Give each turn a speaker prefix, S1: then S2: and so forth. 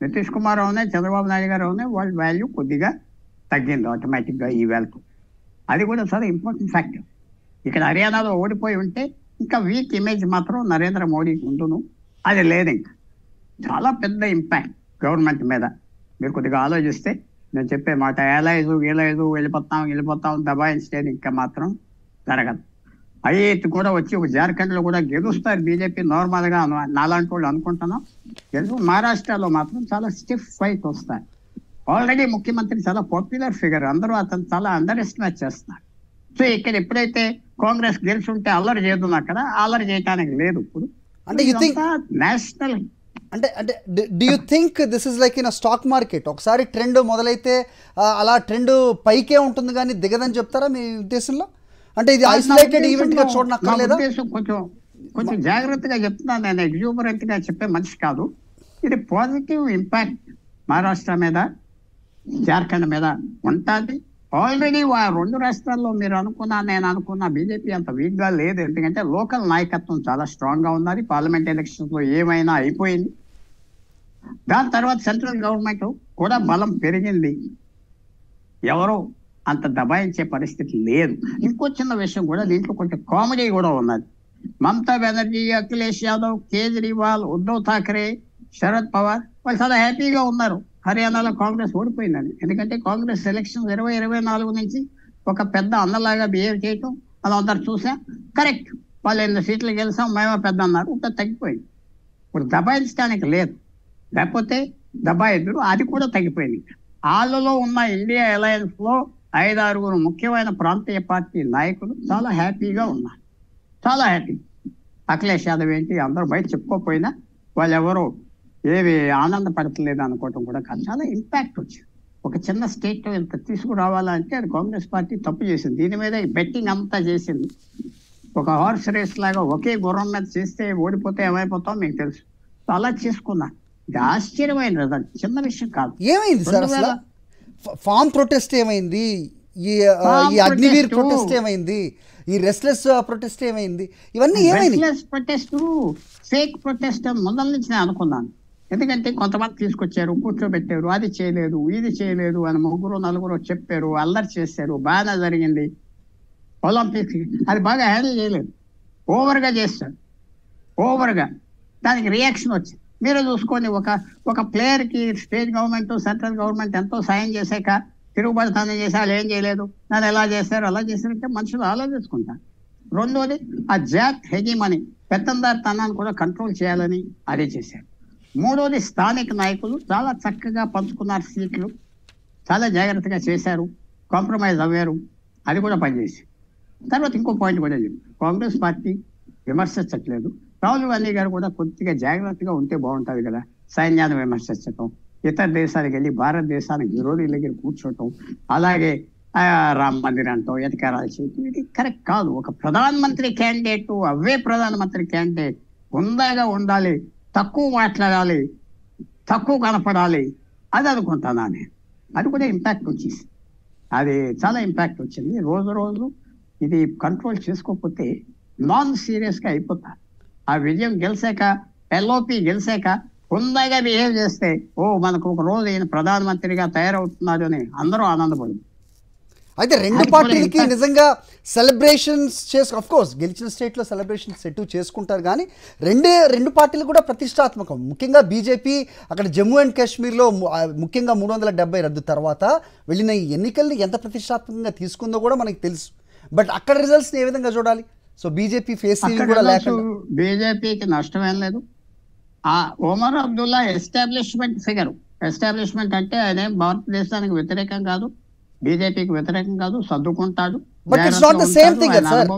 S1: నితీష్ కుమార్ అవునే, చంద్రబాబు నాయుడు గారు అవునే, వాళ్ళ వాల్యూ కొద్దిగా తగ్గింది ఆటోమేటిక్గా ఈ వేళతో. అది కూడా చాలా ఇంపార్టెంట్ ఫ్యాక్టర్. ఇక్కడ హర్యానాలో ఓడిపోయి ఉంటే ఇంకా వీక్ ఇమేజ్ మాత్రం నరేంద్ర మోడీకి ఉండును. అది లేదు ఇంకా. చాలా పెద్ద ఇంపాక్ట్ గవర్నమెంట్ మీద. మీరు కొద్దిగా ఆలోచిస్తే నేను చెప్పే మాట ఏలైజు వెళ్ళిపోతాం దబాయించేది ఇంకా మాత్రం జరగదు. ఐఏఎత్ కూడా వచ్చి ఒక జార్ఖండ్లో కూడా గెలుస్తారు బీజేపీ నార్మల్గా నాలాంటి వాళ్ళు అనుకుంటున్నాం. మహారాష్ట్రలో మాత్రం చాలా స్టిఫ్ ఫైట్ వస్తారు. ఆల్రెడీ ముఖ్యమంత్రి చాలా పాపులర్ ఫిగర్, అందరూ అతను చాలా అండర్ ఎస్టిమేట్ చేస్తున్నారు. సో ఇక్కడ ఎప్పుడైతే కాంగ్రెస్ గెలుచుంటే అల్లరి చేద్దాం, అక్కడ అల్లరి చేయడానికి లేదు. ఇప్పుడు
S2: అంటే
S1: నేషనల్
S2: అంటే do you think this is like in stock market, ఒకసారి ట్రెండ్ మొదలైతే అలా ట్రెండ్ పైకే ఉంటుంది కానీ దిగదని చెప్తారా మీ ఉద్దేశంలో? అంటే ఇది ఐసోలేటెడ్ ఈవెంట్ గా చూడనక్కర్లేదా?
S1: కొంచెం జాగ్రత్తగా చెప్తున్నాను. నేను ఎగ్జూబరెంట్ గా చెప్పే మనిషి కాదు. ఇది పాజిటివ్ ఇంపాక్ట్ మహారాష్ట్ర మీద, జార్ఖండ్ మీద ఉంటుంది. ఆల్రెడీ రెండు రాష్ట్రాల్లో మీరు నేను అనుకున్న బీజేపీ అంత వీక్ గా లేదు. ఎందుకంటే లోకల్ నాయకత్వం చాలా స్ట్రాంగ్ గా ఉన్నది. పార్లమెంట్ ఎలక్షన్స్ లో ఏమైనా అయిపోయింది. దాని తర్వాత సెంట్రల్ గవర్నమెంట్ కూడా బలం పెరిగింది. ఎవరో అంత దబాయించే పరిస్థితి లేదు. ఇంకో చిన్న విషయం కూడా దీంట్లో కొంచెం కామెడీ కూడా ఉన్నది. మమతా బెనర్జీ, అఖిలేష్ యాదవ్, కేజ్రీవాల్, ఉద్ధవ్ ఠాక్రే, శరద్ పవార్ వాళ్ళు చాలా హ్యాపీగా ఉన్నారు హర్యానాలో కాంగ్రెస్ ఓడిపోయిందని. ఎందుకంటే కాంగ్రెస్ ఎలక్షన్ 2024 నుంచి ఒక పెద్ద అన్నలాగా బిహేవ్ చేయటం అలా అందరు చూసా. కరెక్ట్, వాళ్ళు 8 సీట్లు గెలిచాం మేమే పెద్ద అన్నారు. ఇప్పుడు తగ్గిపోయింది. ఇప్పుడు దబాయించడానికి లేదు, లేకపోతే దబాయిద్దరు, అది కూడా తగ్గిపోయింది. వాళ్ళలో ఉన్న ఇండియా అలయన్స్ లో 5-6 ముఖ్యమైన ప్రాంతీయ పార్టీ నాయకులు చాలా హ్యాపీగా ఉన్నారు. చాలా హ్యాపీ. అఖిలేష్ యాదవ్ ఏంటి అందరూ బయట చెప్పుకోకపోయినా వాళ్ళు ఎవరో ఏవి ఆనందపడతలేదు అనుకోవటం కూడా కాదు. చాలా ఇంపాక్ట్ వచ్చింది. ఒక చిన్న స్టేట్ ఇంత తీసుకురావాలంటే అది కాంగ్రెస్ పార్టీ తప్పు చేసింది. దీని మీద బెట్టింగ్ అంతా చేసింది. ఒక హార్స్ రేస్ లాగా ఒకే గుర్రం మీద చేస్తే ఓడిపోతే ఏమైపోతాం మీకు తెలుసు. అలా చేసుకున్నా. ఇది ఆశ్చర్యమైన రిజల్ట్, చిన్న విషయం కాదు.
S2: ఏమైంది సార్ అసలు? ఫామ్ ప్రొటెస్ట్ ఏమైంది? ఈ అగ్నివీర్ ప్రొటెస్ట్ ఏమైంది? ఈ రెస్ట్లెస్ ప్రొటెస్ట్ ఏమైంది? ఇవన్నీ ఏమైంది?
S1: రెస్ట్లెస్ ప్రొటెస్ట్, ఫేక్ ప్రొటెస్ట్ మొదల నుంచి నేను అనుకున్నాను. ఎందుకంటే కొంతమంది తీసుకొచ్చారు, కూర్చోబెట్టారు, అది చేయలేదు ఇది చేయలేదు అని 3-4 చెప్పారు, అల్లరి చేశారు, బాగా జరిగింది. ఒలింపిక్స్ అది బాగా హ్యాండిల్ చేయలేదు, ఓవర్గా చేస్తాడు. ఓవర్గా దానికి రియాక్షన్ వచ్చింది. మీరే చూసుకొని ఒక ప్లేయర్కి స్టేట్ గవర్నమెంట్, సెంట్రల్ గవర్నమెంట్ ఎంతో సాయం చేశాక తిరుగుబడితనం చేసి వాళ్ళు ఏం చేయలేదు, నన్ను ఎలా చేశారు అలా చేశారంటే మనుషులు ఆలోచించుకుంటారు. రెండోది ఆ జాక్ హెజిమనీ, పెత్తందారితనాన్ని కూడా కంట్రోల్ చేయాలని అదే చేశారు. మూడోది స్థానిక నాయకులు చాలా చక్కగా పంచుకున్నారు సీట్లు, చాలా జాగ్రత్తగా చేశారు, కాంప్రమైజ్ అవ్వారు, అది కూడా పనిచేసి. తర్వాత ఇంకో పాయింట్ కూడా కాంగ్రెస్ పార్టీ విమర్శించట్లేదు. రాహుల్ గాంధీ గారు కూడా కొద్దిగా జాగ్రత్తగా ఉంటే బాగుంటుంది కదా. సైన్యాన్ని విమర్శించటం, ఇతర దేశాలకు వెళ్ళి భారతదేశానికి విరోధుల దగ్గర కూర్చోటం, అలాగే రామ్ మందిర్ అంటాం, ఎతకారాలు చేయటం, ఇది కరెక్ట్ కాదు. ఒక ప్రధానమంత్రి క్యాండిడేట్, అవే ప్రధానమంత్రి క్యాండిడేట్ హుందాగా ఉండాలి, తక్కువ మాట్లాడాలి, తక్కువ కనపడాలి, అది అనుకుంటాను నేను. అది కూడా ఇంపాక్ట్ వచ్చేసి, అది చాలా ఇంపాక్ట్ వచ్చింది. రోజు ఇది కంట్రోల్ చేసుకోకపోతే నాన్ సీరియస్గా అయిపోతారు. ఆ విజయం గెలిచాక, ఎల్ఓపి గెలిచాక హుందాగా బిహేవ్ చేస్తే మనకు ఒక రోజు ఈయన ప్రధానమంత్రిగా తయారవుతున్నాడు అని అందరూ ఆనందపడు.
S2: అయితే రెండు పార్టీలకి నిజంగా సెలబ్రేషన్స్ ఆఫ్ కోర్స్ గెలిచిన స్టేట్లో సెలబ్రేషన్స్ సెట్ చేసుకుంటారు, కానీ రెండు పార్టీలు కూడా ప్రతిష్టాత్మకం. ముఖ్యంగా బీజేపీ అక్కడ జమ్మూ అండ్ కాశ్మీర్లో ముఖ్యంగా 370 రద్దు తర్వాత వెళ్ళిన ఈ ఎన్నికల్ని ఎంత ప్రతిష్టాత్మకంగా తీసుకుందో కూడా మనకి తెలుసు. బట్ అక్కడ రిజల్ట్స్ని ఏ విధంగా చూడాలి? సో బీజేపీ ఫేస్ కూడా లేకుండా
S1: బీజేపీకి నష్టమేం లేదు. Omar Abdullah establishment figure. Establishment అంటే ఆయన భారతదేశానికి వ్యతిరేకం కాదు, బీజేపీకి వ్యతిరేకం కాదు, సర్దుకుంటాడు.
S2: But it's not the same thing sir.